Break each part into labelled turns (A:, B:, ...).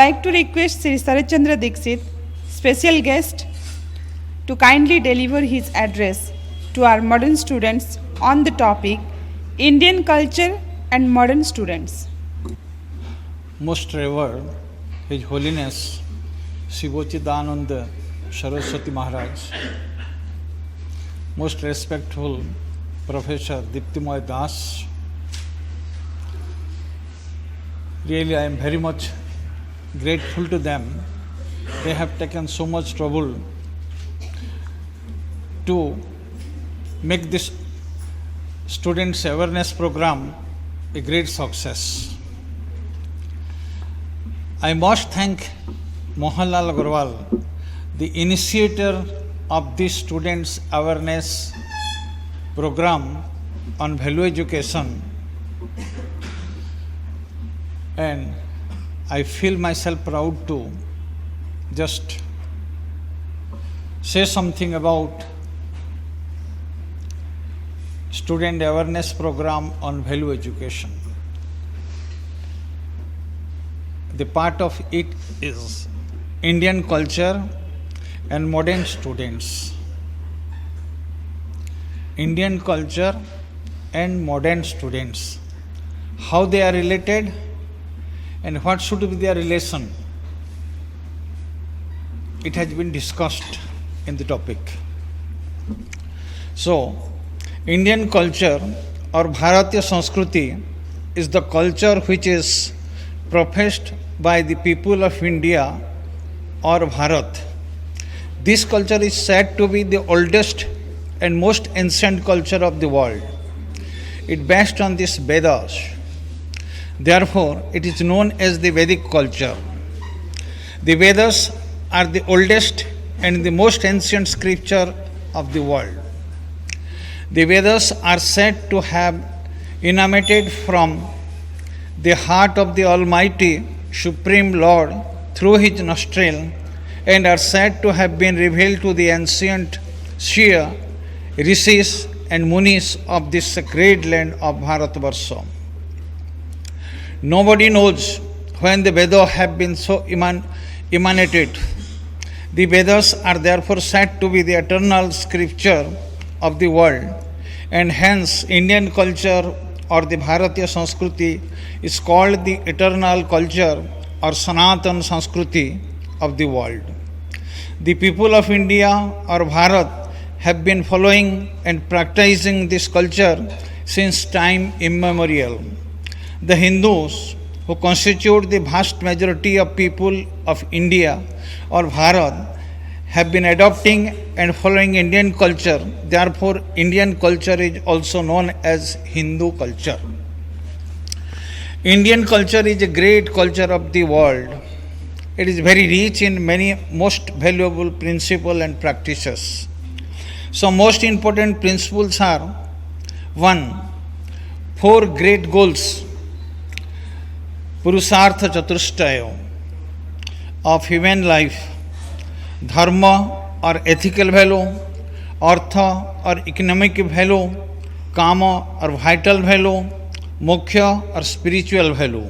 A: like to request Shri Chandra Dixit, special guest, to kindly deliver his address to our modern students on the topic Indian culture and modern students.
B: Most revered His Holiness Shivochidananda Saraswati Maharaj, most respectful Professor Diptimoy Das, really I am very much grateful to them. They have taken so much trouble to make this students awareness program a great success. I must thank Mohanlal Agarwal, the initiator of this students awareness program on value education, and I feel myself proud to just say something about student awareness program on value education. The part of it is Indian culture and modern students. Indian culture and modern students. How they are related and what should be their relation. It has been discussed in the topic. So, Indian culture or Bharatiya Sanskriti is the culture which is professed by the people of India or Bharat. This culture is said to be the oldest and most ancient culture of the world. It based on this Vedas. Therefore, it is known as the Vedic culture. The Vedas are the oldest and the most ancient scripture of the world. The Vedas are said to have emanated from the heart of the Almighty Supreme Lord through His nostril and are said to have been revealed to the ancient seer, rishis and munis of this sacred land of Bharatvarsha. Nobody knows when the Vedas have been so emanated. The Vedas are therefore said to be the eternal scripture of the world, and hence Indian culture or the Bharatiya Sanskriti is called the eternal culture or Sanatan Sanskriti of the world. The people of India or Bharat have been following and practicing this culture since time immemorial. The Hindus, who constitute the vast majority of people of India or Bharat, have been adopting and following Indian culture. Therefore, Indian culture is also known as Hindu culture. Indian culture is a great culture of the world. It is very rich in many most valuable principles and practices. So, most important principles are: 1. 4 great goals, Purusartha Chaturshtayo of human life: Dharma or ethical value, Artha or economic value, Kama or vital value, Moksha or spiritual value.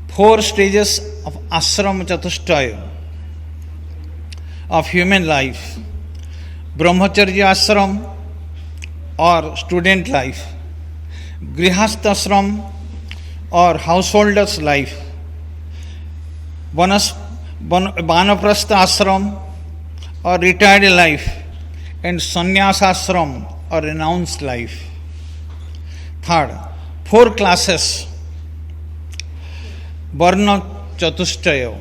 B: 4 stages of Ashram Chatushtaya of human life: Brahmacharya Ashram or student life, Grihastha Ashram or householder's life, Vanaprastha Ashram or retired life, and Sannyasa Ashram or renounced life. 3rd, 4 classes, Varna Chatushtaya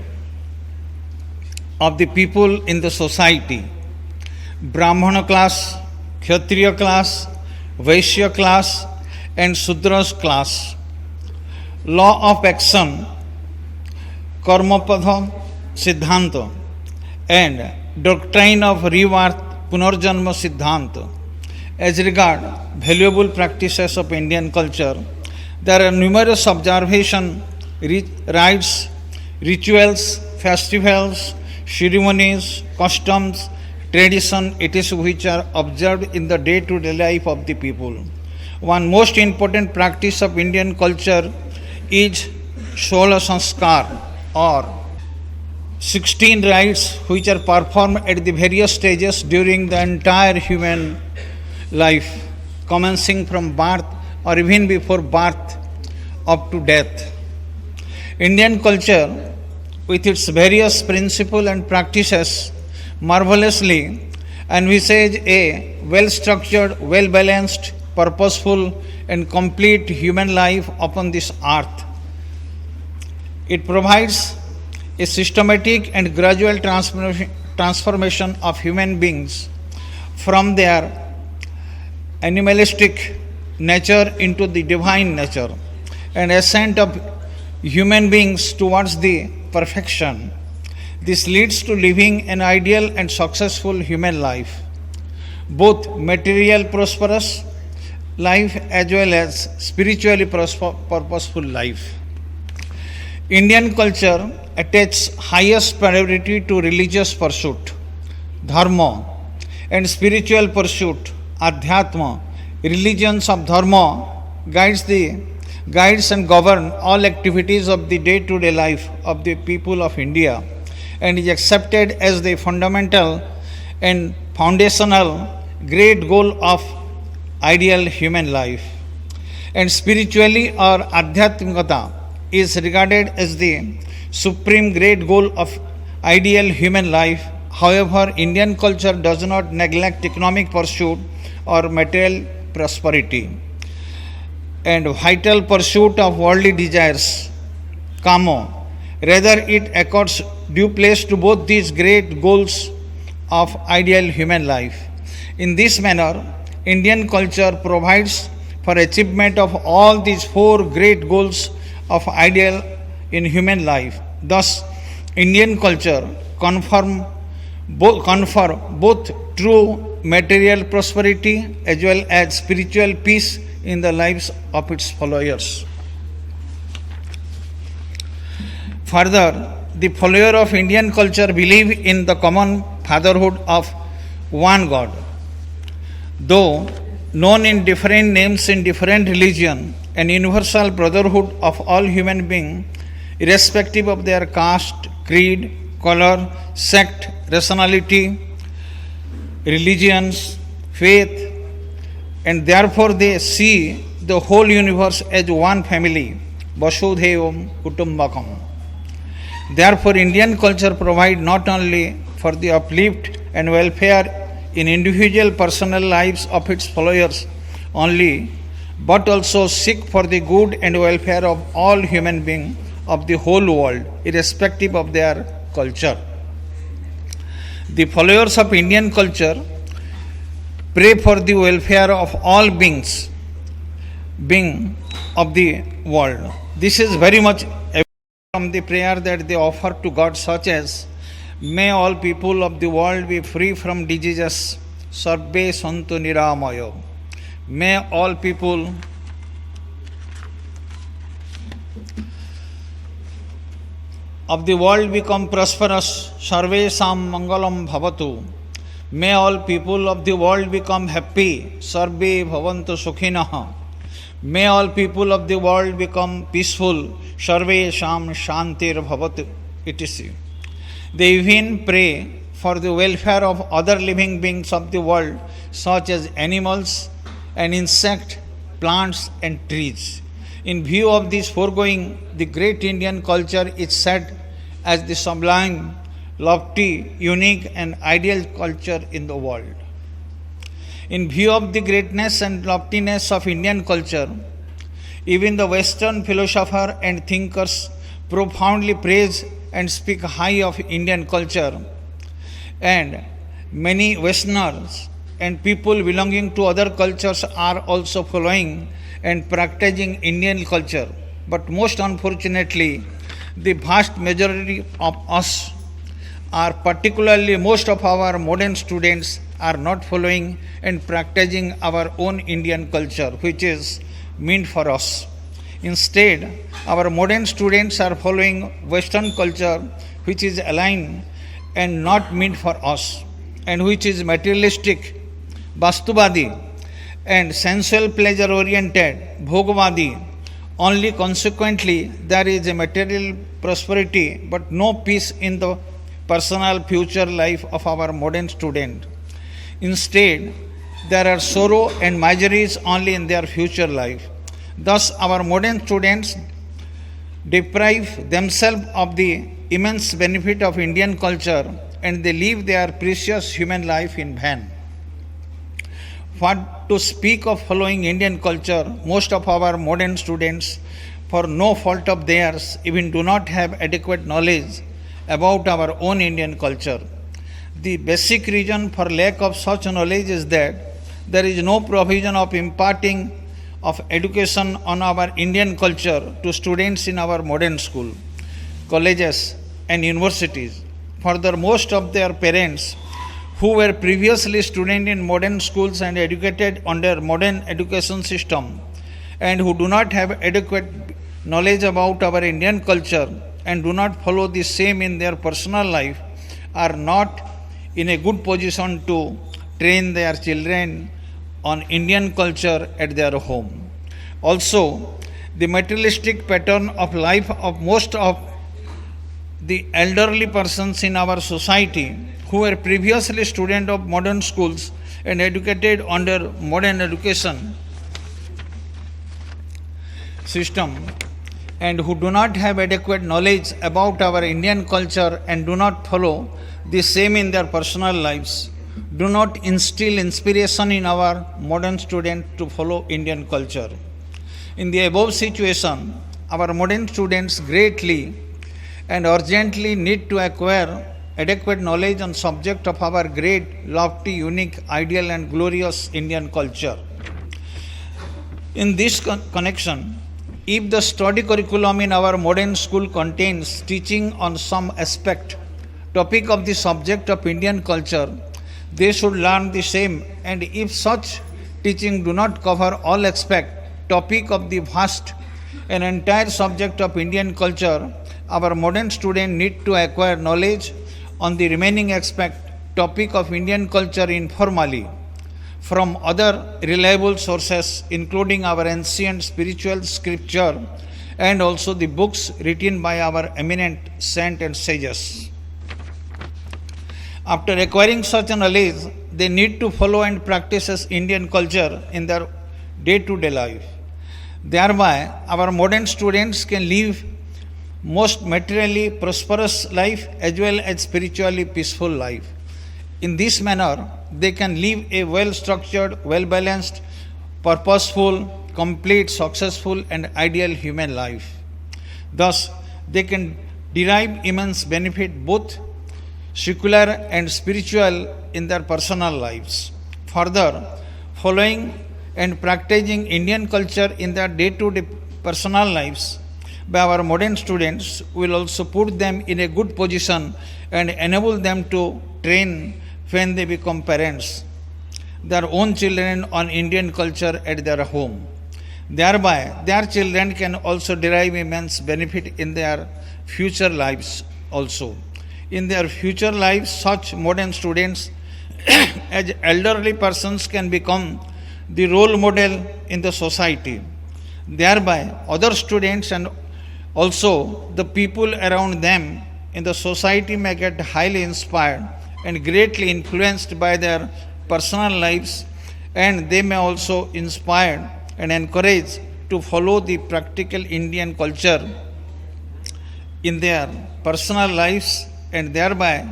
B: of the people in the society: Brahmana class, Kshatriya class, Vaishya class, and Sudras class. Law of action, Karmapada Siddhanta, and doctrine of rebirth, Punarjanma Siddhanta. As regard valuable practices of Indian culture, there are numerous observations, rites, rituals, festivals, ceremonies, customs, tradition, etc., which are observed in the day-to-day life of the people. One most important practice of Indian culture is Sola Sanskar or 16 rites which are performed at the various stages during the entire human life, commencing from birth or even before birth up to death. Indian culture, with its various principles and practices, marvelously envisage a well structured, well balanced, purposeful, and complete human life upon this earth. It provides a systematic and gradual transformation of human beings from their animalistic nature into the divine nature, and ascent of human beings towards the perfection. This leads to living an ideal and successful human life, both material prosperous life as well as spiritually purposeful life. Indian culture attaches highest priority to religious pursuit, dharma, and spiritual pursuit, adhyatma. Religions of dharma guides and govern all activities of the day-to-day life of the people of India, and is accepted as the fundamental and foundational great goal of ideal human life. And spiritually or adhyatmikata is regarded as the supreme great goal of ideal human life. However, Indian culture does not neglect economic pursuit or material prosperity and vital pursuit of worldly desires, kamo. Rather, it accords due place to both these great goals of ideal human life. In this manner, Indian culture provides for achievement of all these four great goals of ideal in human life. Thus, Indian culture confer both true material prosperity as well as spiritual peace in the lives of its followers. Further, the follower of Indian culture believe in the common fatherhood of one God. Though known in different names in different religion, an universal brotherhood of all human beings, irrespective of their caste, creed, color, sect, rationality, religions, faith, and therefore they see the whole universe as one family, Vasudhaivam Kutumbakam. Therefore, Indian culture provides not only for the uplift and welfare in individual personal lives of its followers only, but also seek for the good and welfare of all human beings of the whole world, irrespective of their culture. The followers of Indian culture pray for the welfare of all beings of the world. This is very much from the prayer that they offer to God, such as, may all people of the world be free from diseases, sarve santu niramayo. May all people of the world become prosperous, sarve sam mangalam bhavatu. May all people of the world become happy, sarve bhavantu sukhinah. May all people of the world become peaceful, sarve sham shantir bhavatu, etc. They even pray for the welfare of other living beings of the world, such as animals and insects, plants and trees. In view of this foregoing, the great Indian culture is said as the sublime, lofty, unique and ideal culture in the world. In view of the greatness and loftiness of Indian culture, even the Western philosophers and thinkers profoundly praise and speak high of Indian culture, and many Westerners and people belonging to other cultures are also following and practicing Indian culture. But most unfortunately, the vast majority of us are, particularly most of our modern students, are not following and practicing our own Indian culture, which is meant for us. Instead, our modern students are following Western culture, which is aligned and not meant for us, and which is materialistic, Vastuvadi, and sensual pleasure oriented, Bhogvadi, Only consequently there is a material prosperity but no peace in the personal future life of our modern student. Instead, there are sorrow and miseries only in their future life. Thus, our modern students deprive themselves of the immense benefit of Indian culture and they leave their precious human life in vain. What to speak of following Indian culture, most of our modern students, for no fault of theirs, even do not have adequate knowledge about our own Indian culture. The basic reason for lack of such knowledge is that there is no provision of imparting of education on our Indian culture to students in our modern school, colleges and universities. Further, most of their parents who were previously students in modern schools and educated under modern education system and who do not have adequate knowledge about our Indian culture and do not follow the same in their personal life are not in a good position to train their children on Indian culture at their home. Also, the materialistic pattern of life of most of the elderly persons in our society who were previously students of modern schools and educated under modern education system and who do not have adequate knowledge about our Indian culture and do not follow the same in their personal lives, do not instill inspiration in our modern students to follow Indian culture. In the above situation, our modern students greatly and urgently need to acquire adequate knowledge on subject of our great, lofty, unique, ideal and glorious Indian culture. In this connection, if the study curriculum in our modern school contains teaching on some aspect, topic of the subject of Indian culture, they should learn the same, and if such teaching do not cover all aspect, topic of the vast and entire subject of Indian culture, our modern students need to acquire knowledge on the remaining aspect, topic of Indian culture informally from other reliable sources, including our ancient spiritual scripture and also the books written by our eminent saints and sages. After acquiring such a knowledge, they need to follow and practice Indian culture in their day-to-day life. Thereby, our modern students can live most materially prosperous life as well as spiritually peaceful life. In this manner, they can live a well-structured, well-balanced, purposeful, complete, successful and ideal human life. Thus, they can derive immense benefit both secular and spiritual in their personal lives. Further, following and practicing Indian culture in their day-to-day personal lives by our modern students will also put them in a good position and enable them to train when they become parents their own children on Indian culture at their home. Thereby, their children can also derive immense benefit in their future lives also. In their future lives, such modern students as elderly persons can become the role model in the society. Thereby, other students and also the people around them in the society may get highly inspired and greatly influenced by their personal lives, and they may also inspire and encourage to follow the practical Indian culture in their personal lives, and thereby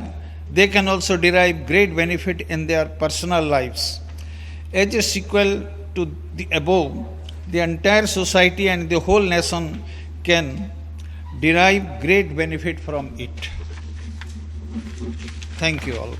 B: they can also derive great benefit in their personal lives. As a sequel to the above, the entire society and the whole nation can derive great benefit from it. Thank you all.